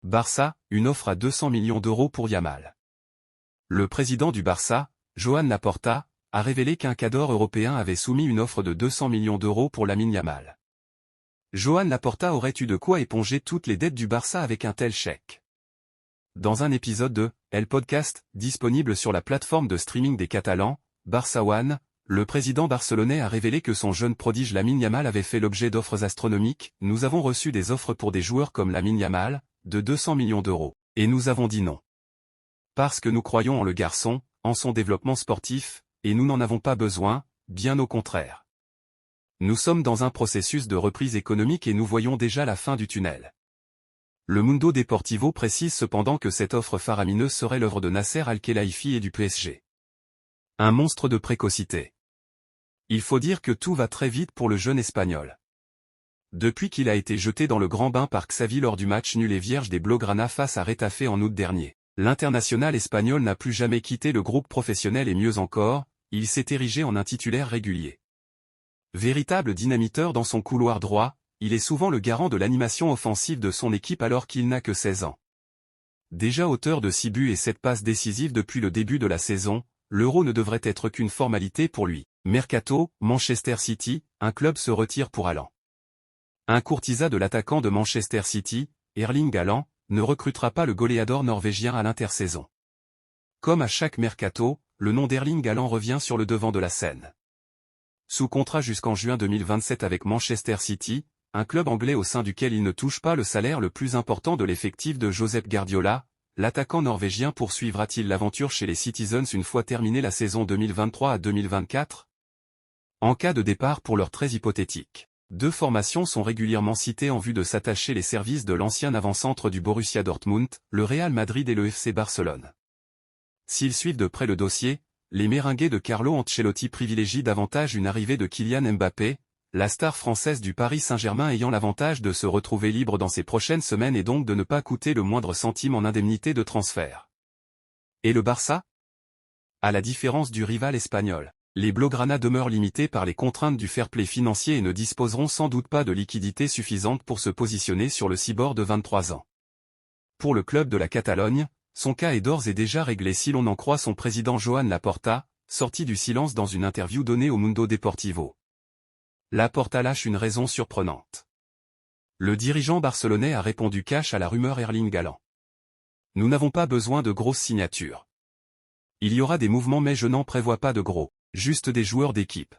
Barça, une offre à 200 millions d'euros pour Yamal. Le président du Barça, Joan Laporta, a révélé qu'un cadre européen avait soumis une offre de 200 millions d'euros pour Lamine Yamal. Joan Laporta aurait eu de quoi éponger toutes les dettes du Barça avec un tel chèque. Dans un épisode de El Podcast, disponible sur la plateforme de streaming des Catalans, Barça One, le président barcelonais a révélé que son jeune prodige Lamine Yamal avait fait l'objet d'offres astronomiques. Nous avons reçu des offres pour des joueurs comme Lamine Yamal, de 200 millions d'euros, et nous avons dit non. Parce que nous croyons en le garçon, en son développement sportif, et nous n'en avons pas besoin, bien au contraire. Nous sommes dans un processus de reprise économique et nous voyons déjà la fin du tunnel. Le Mundo Deportivo précise cependant que cette offre faramineuse serait l'œuvre de Nasser Al-Khelaifi et du PSG. Un monstre de précocité. Il faut dire que tout va très vite pour le jeune Espagnol. Depuis qu'il a été jeté dans le grand bain par Xavi lors du match nul et vierge des Blaugrana face à Retafe en août dernier, l'international espagnol n'a plus jamais quitté le groupe professionnel et mieux encore, il s'est érigé en un titulaire régulier. Véritable dynamiteur dans son couloir droit, il est souvent le garant de l'animation offensive de son équipe alors qu'il n'a que 16 ans. Déjà auteur de 6 buts et 7 passes décisives depuis le début de la saison, l'Euro ne devrait être qu'une formalité pour lui. Mercato, Manchester City, un club se retire pour Haaland. Un courtisan de l'attaquant de Manchester City, Erling Haaland, ne recrutera pas le goléador norvégien à l'intersaison. Comme à chaque mercato, le nom d'Erling Haaland revient sur le devant de la scène. Sous contrat jusqu'en juin 2027 avec Manchester City, un club anglais au sein duquel il ne touche pas le salaire le plus important de l'effectif de Josep Guardiola, l'attaquant norvégien poursuivra-t-il l'aventure chez les Citizens une fois terminée la saison 2023 à 2024 ? En cas de départ pour leur très hypothétique, 2 formations sont régulièrement citées en vue de s'attacher les services de l'ancien avant-centre du Borussia Dortmund, le Real Madrid et le FC Barcelone. S'ils suivent de près le dossier, les Merengues de Carlo Ancelotti privilégient davantage une arrivée de Kylian Mbappé, la star française du Paris Saint-Germain ayant l'avantage de se retrouver libre dans ces prochaines semaines et donc de ne pas coûter le moindre centime en indemnité de transfert. Et le Barça ? À la différence du rival espagnol, les Blaugrana demeurent limités par les contraintes du fair play financier et ne disposeront sans doute pas de liquidité suffisante pour se positionner sur le cibord de 23 ans. Pour le club de la Catalogne, son cas est d'ores et déjà réglé si l'on en croit son président Joan Laporta, sorti du silence dans une interview donnée au Mundo Deportivo. Laporta lâche une raison surprenante. Le dirigeant barcelonais a répondu cash à la rumeur Erling Haaland. Nous n'avons pas besoin de grosses signatures. Il y aura des mouvements mais je n'en prévois pas de gros, juste des joueurs d'équipe.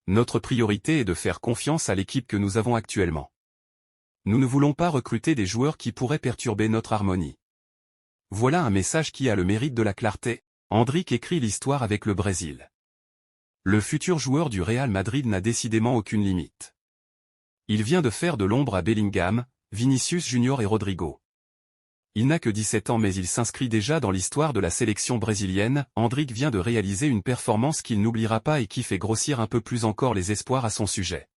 Notre priorité est de faire confiance à l'équipe que nous avons actuellement. Nous ne voulons pas recruter des joueurs qui pourraient perturber notre harmonie. Voilà un message qui a le mérite de la clarté. Endrick écrit l'histoire avec le Brésil. Le futur joueur du Real Madrid n'a décidément aucune limite. Il vient de faire de l'ombre à Bellingham, Vinicius Junior et Rodrigo. Il n'a que 17 ans mais il s'inscrit déjà dans l'histoire de la sélection brésilienne. Endrick vient de réaliser une performance qu'il n'oubliera pas et qui fait grossir un peu plus encore les espoirs à son sujet.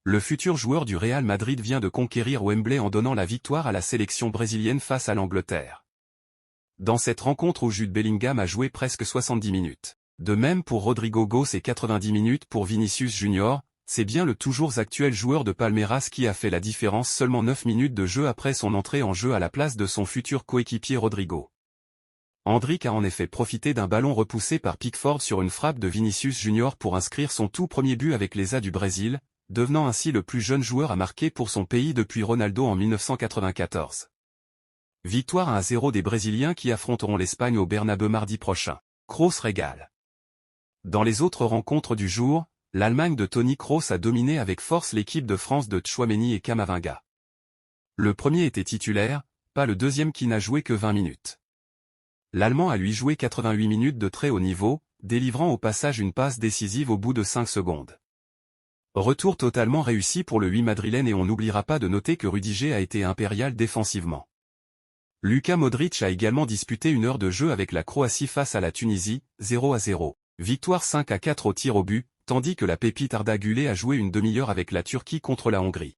Le futur joueur du Real Madrid vient de conquérir Wembley en donnant la victoire à la sélection brésilienne face à l'Angleterre. Dans cette rencontre où Jude Bellingham a joué presque 70 minutes. De même pour Rodrigo Goes et 90 minutes pour Vinicius Junior, c'est bien le toujours actuel joueur de Palmeiras qui a fait la différence seulement 9 minutes de jeu après son entrée en jeu à la place de son futur coéquipier Rodrigo. Endrick a en effet profité d'un ballon repoussé par Pickford sur une frappe de Vinicius Junior pour inscrire son tout premier but avec les A du Brésil, devenant ainsi le plus jeune joueur à marquer pour son pays depuis Ronaldo en 1994. Victoire 1-0 des Brésiliens qui affronteront l'Espagne au Bernabéu mardi prochain. Kroos régale. Dans les autres rencontres du jour, l'Allemagne de Toni Kroos a dominé avec force l'équipe de France de Tchouaméni et Camavinga. Le premier était titulaire, pas le deuxième qui n'a joué que 20 minutes. L'Allemand a lui joué 88 minutes de très haut niveau, délivrant au passage une passe décisive au bout de 5 secondes. Retour totalement réussi pour le 8 madrilène et on n'oubliera pas de noter que Rudiger a été impérial défensivement. Luka Modric a également disputé une heure de jeu avec la Croatie face à la Tunisie, 0-0. Victoire 5-4 au tir au but, tandis que la pépite Arda Güler a joué une demi-heure avec la Turquie contre la Hongrie.